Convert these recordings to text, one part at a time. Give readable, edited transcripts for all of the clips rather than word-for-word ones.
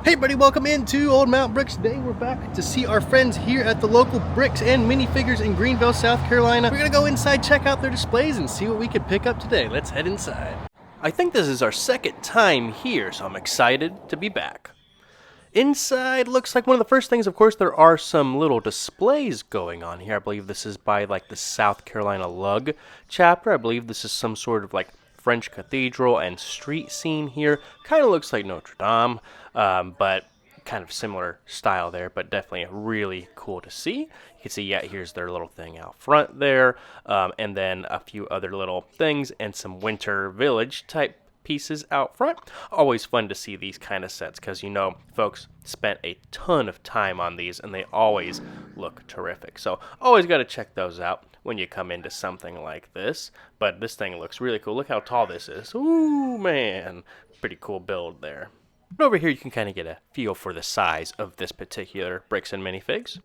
Hey buddy, welcome into Old Mount Bricks. Today we're back to see our friends here at the local Bricks and Minifigures in Greenville, South Carolina. We're gonna go inside, check out their displays, and see what we could pick up today. Let's head inside. I think this is our second time here, so I'm excited to be back. Inside looks like one of the first things, of course, there are some little displays going on here. I believe this is by like the South Carolina Lug chapter. I believe this is some sort of like French cathedral and street scene here. Kind of looks like Notre Dame, but kind of similar style there, but definitely really cool to see. You can see, yeah, here's their little thing out front there, and then a few other little things and some winter village type pieces out front. Always fun to see these kind of sets because, you know, folks spent a ton of time on these and they always look terrific. So always got to check those out when you come into something like this. But this thing looks really cool. Look how tall this is. Ooh, man. Pretty cool build there. But over here you can kind of get a feel for the size of this particular Bricks and Minifigs.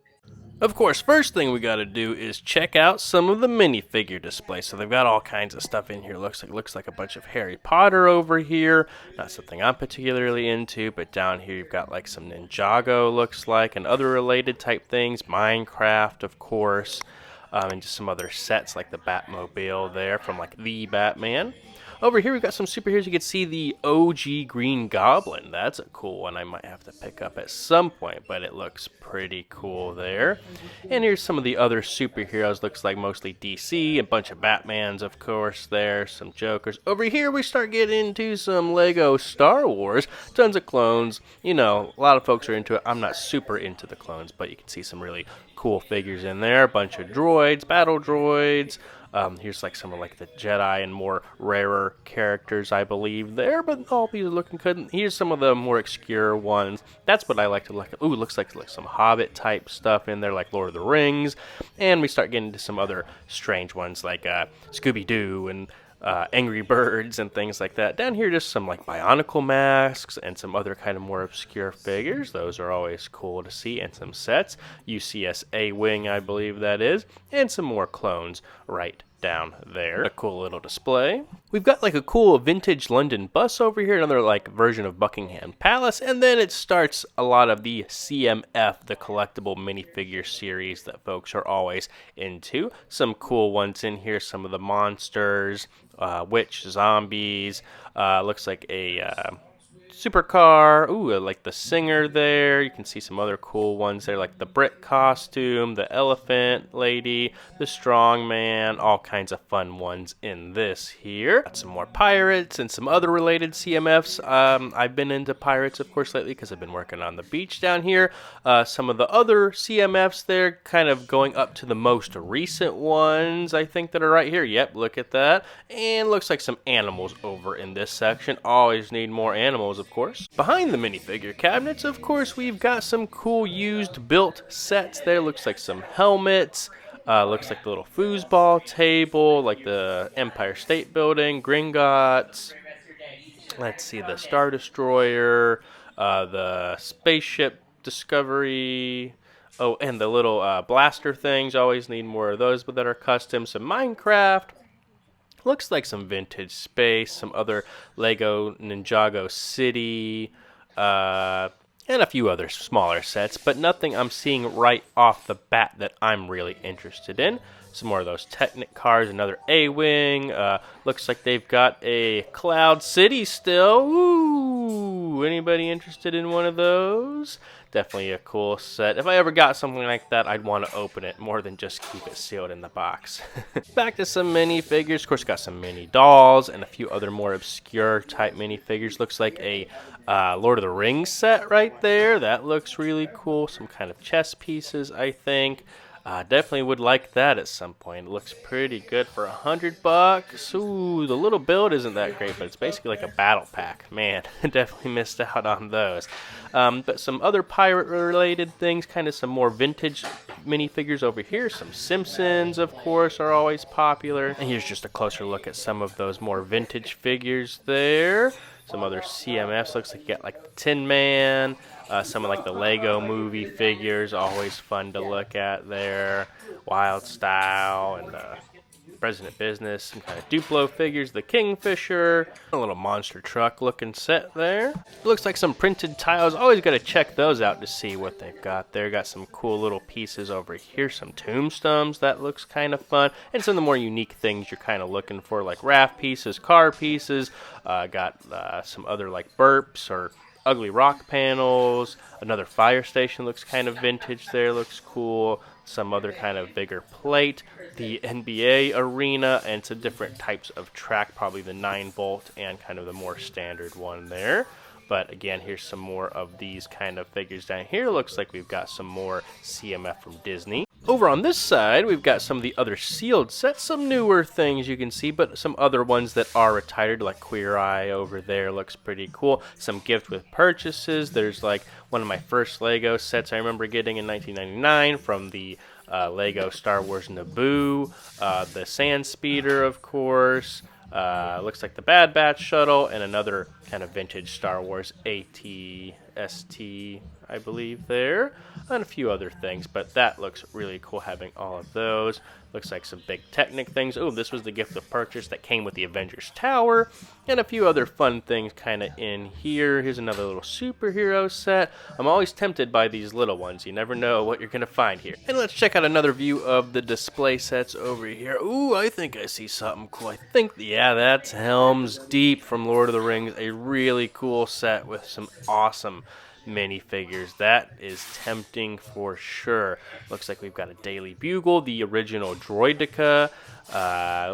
Of course, first thing we got to do is check out some of the minifigure displays. So they've got all kinds of stuff in here. Looks like a bunch of Harry Potter over here. Not something I'm particularly into, but down here you've got like some Ninjago, looks like, and other related type things. Minecraft, of course, and just some other sets like the Batmobile there from like the Batman. Over here we've got some superheroes. You can see the OG Green Goblin. That's a cool one I might have to pick up at some point, but it looks pretty cool there. And here's some of the other superheroes. Looks like mostly DC, a bunch of Batmans, of course, there, some Jokers. Over here we start getting into some Lego Star Wars. Tons of clones. You know, a lot of folks are into it. I'm not super into the clones, but you can see some really cool figures in there. A bunch of droids, battle droids. Here's like some of like the Jedi and more rarer characters, I believe, there, but all these are looking good. Here's some of the more obscure ones. That's what I like to look at. Ooh, looks like some Hobbit type stuff in there, like Lord of the Rings. And we start getting into some other strange ones like Scooby-Doo and Angry Birds and things like that. Down here, just some like Bionicle masks and some other kind of more obscure figures. Those are always cool to see. And some sets. UCS A-Wing, I believe that is. And some more clones right down there. A cool little display. We've got like a cool vintage London bus over here, another like version of Buckingham Palace, and then it starts a lot of the CMF, the collectible minifigure series that folks are always into. Some cool ones in here, some of the monsters, witch, zombies, looks like a supercar. Ooh, like the singer there. You can see some other cool ones there, like the Brit costume, the elephant lady, the strong man, all kinds of fun ones in this here. Got some more pirates and some other related CMFs. I've been into pirates, of course, lately because I've been working on the beach down here. Some of the other CMFs there, kind of going up to the most recent ones, I think, that are right here. Yep, look at that. And looks like some animals over in this section. Always need more animals, of course. Behind the minifigure cabinets, of course, we've got some cool used built sets there. Looks like some helmets. Looks like the little foosball table, like the Empire State Building, Gringotts. Let's see, the Star Destroyer, the spaceship Discovery. Oh, and the little blaster things. Always need more of those, but that are custom. Some Minecraft. Looks like some vintage space, some other Lego Ninjago City, and a few other smaller sets, but nothing I'm seeing right off the bat that I'm really interested in. Some more of those Technic cars, another A-Wing. Looks like they've got a Cloud City still. Ooh, anybody interested in one of those? Definitely a cool set. If I ever got something like that, I'd want to open it more than just keep it sealed in the box. Back to some minifigures. Of course, got some mini dolls and a few other more obscure type minifigures. Looks like a Lord of the Rings set right there. That looks really cool. Some kind of chess pieces, I think. Definitely would like that at some point. It looks pretty good for $100. Ooh, the little build isn't that great, but it's basically like a battle pack. Man, definitely missed out on those. But some other pirate-related things, kind of some more vintage minifigures over here. Some Simpsons, of course, are always popular. And here's just a closer look at some of those more vintage figures there. Some other CMFs. Looks like you got like the Tin Man. Some of like the Lego movie figures, always fun to look at there. Wild Style and President Business, some kind of Duplo figures, the Kingfisher, a little monster truck looking set there. It looks like some printed tiles. Always got to check those out to see what they've got there. Got some cool little pieces over here, some tombstones. That looks kind of fun. And some of the more unique things you're kind of looking for, like raft pieces, car pieces. Got some other like burps or ugly rock panels. Another fire station looks kind of vintage there, looks cool. Some other kind of bigger plate, the NBA arena, and some different types of track, probably the 9-volt and kind of the more standard one there. But again, here's some more of these kind of figures down here. Looks like we've got some more CMF from Disney. Over on this side, we've got some of the other sealed sets, some newer things you can see, but some other ones that are retired, like Queer Eye over there looks pretty cool. Some gift with purchases. There's like one of my first Lego sets I remember getting in 1999 from the Lego Star Wars Naboo, the Sand Speeder, of course. Looks like the Bad Batch shuttle, and another kind of vintage Star Wars AT-ST, I believe there, and a few other things, but that looks really cool having all of those. Looks like some big Technic things. Oh, this was the gift of purchase that came with the Avengers Tower, and a few other fun things kind of in here. Here's another little superhero set. I'm always tempted by these little ones. You never know what you're going to find here. And let's check out another view of the display sets over here. Ooh, I think I see something cool. I think, yeah, that's Helm's Deep from Lord of the Rings. A really cool set with some awesome minifigures. That is tempting for sure. Looks like we've got a Daily Bugle, the original Droidica.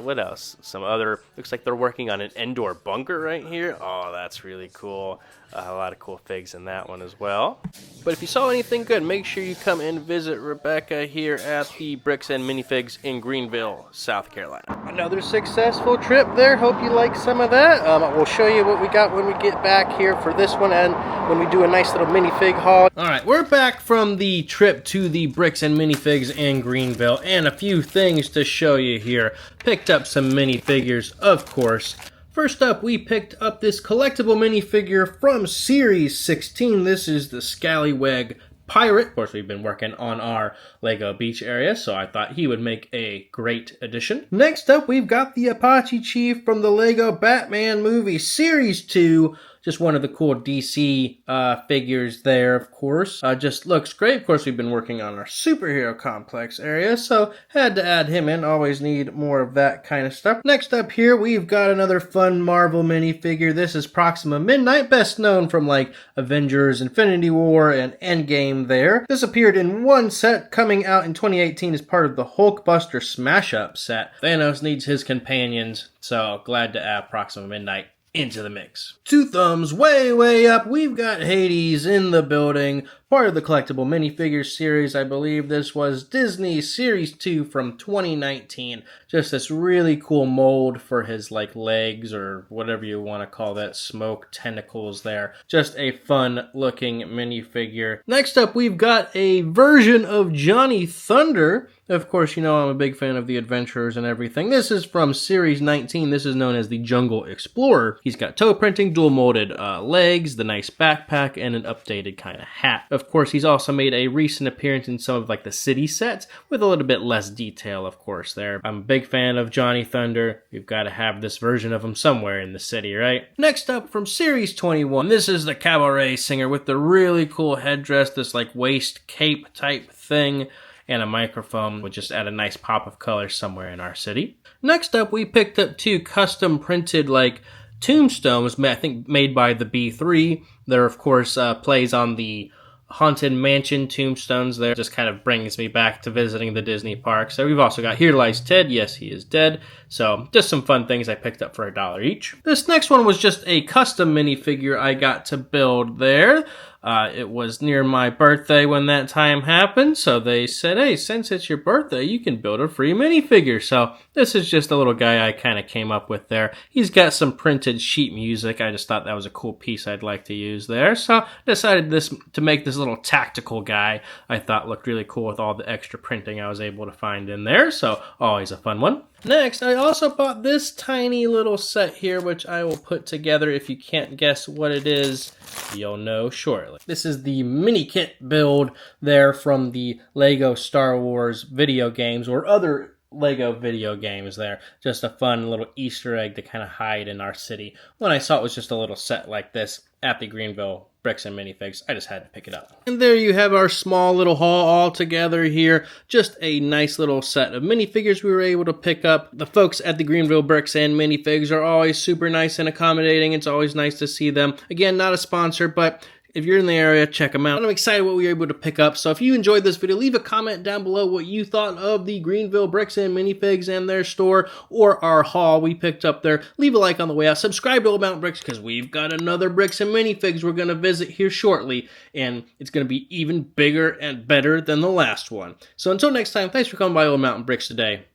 What else? Some other, looks like they're working on an Endor bunker right here. Oh, that's really cool. A lot of cool figs in that one as well. But if you saw anything good, make sure you come and visit Rebecca here at the Bricks and Minifigs in Greenville, South Carolina. Another successful trip there. Hope you like some of that. We'll show you what we got when we get back here for this one and when we do a nice little minifig haul. All right, we're back from the trip to the Bricks and Minifigs in Greenville, and a few things to show you here. Picked up some minifigures, of course. First up, we picked up this collectible minifigure from Series 16. This is the Scallywag Pirate. Of course, we've been working on our Lego Beach area, so I thought he would make a great addition. Next up, we've got the Apache Chief from the Lego Batman movie Series 2. Just one of the cool DC figures there, of course. Just looks great. Of course, we've been working on our superhero complex area, so had to add him in. Always need more of that kind of stuff. Next up here, we've got another fun Marvel minifigure. This is Proxima Midnight, best known from like Avengers, Infinity War, and Endgame there. This appeared in one set coming out in 2018 as part of the Hulkbuster Smash-Up set. Thanos needs his companions, so glad to add Proxima Midnight into the mix. Two thumbs way up, we've got Hades in the building, part of the collectible minifigures series. I believe this was Disney Series 2 from 2019. Just this really cool mold for his like legs or whatever you want to call that, smoke tentacles there. Just a fun looking minifigure. Next up, we've got a version of Johnny Thunder. Of course, you know I'm a big fan of the adventurers and everything. This is from Series 19. This is known as the Jungle Explorer. He's got toe printing, dual molded legs, the nice backpack, and an updated kind of hat. Of course, he's also made a recent appearance in some of like the city sets with a little bit less detail, of course, there. I'm a big fan of Johnny Thunder. You've got to have this version of him somewhere in the city, right? Next up from Series 21, this is the cabaret singer with the really cool headdress, this like waist cape type thing, and a microphone would just add a nice pop of color somewhere in our city. Next up, we picked up two custom printed like tombstones, I think made by the B3. There, of course, plays on the Haunted Mansion tombstones there. Just kind of brings me back to visiting the Disney park. So we've also got Here Lies Ted. Yes, he is dead. So just some fun things I picked up for $1 each. This next one was just a custom minifigure I got to build there. It was near my birthday when that time happened, so they said, hey, since it's your birthday, you can build a free minifigure. So this is just a little guy I kind of came up with there. He's got some printed sheet music. I just thought that was a cool piece I'd like to use there. So decided to make this little tactical guy I thought looked really cool with all the extra printing I was able to find in there. So always a fun one. Next, I also bought this tiny little set here, which I will put together. If you can't guess what it is, you'll know shortly. This is the mini kit build there from the Lego Star Wars video games or other Lego video games there. Just a fun little Easter egg to kind of hide in our city. When I saw it was just a little set like this at the Greenville Bricks and Minifigs, I just had to pick it up. And there you have our small little haul all together here. Just a nice little set of minifigures we were able to pick up. The folks at the Greenville Bricks and Minifigs are always super nice and accommodating. It's always nice to see them. Again, not a sponsor, but if you're in the area, check them out. I'm excited what we were able to pick up. So if you enjoyed this video, leave a comment down below what you thought of the Greenville Bricks and Minifigs and their store or our haul we picked up there. Leave a like on the way out. Subscribe to Old Mountain Bricks because we've got another Bricks and Minifigs we're going to visit here shortly. And it's going to be even bigger and better than the last one. So until next time, thanks for coming by Old Mountain Bricks today.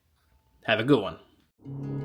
Have a good one.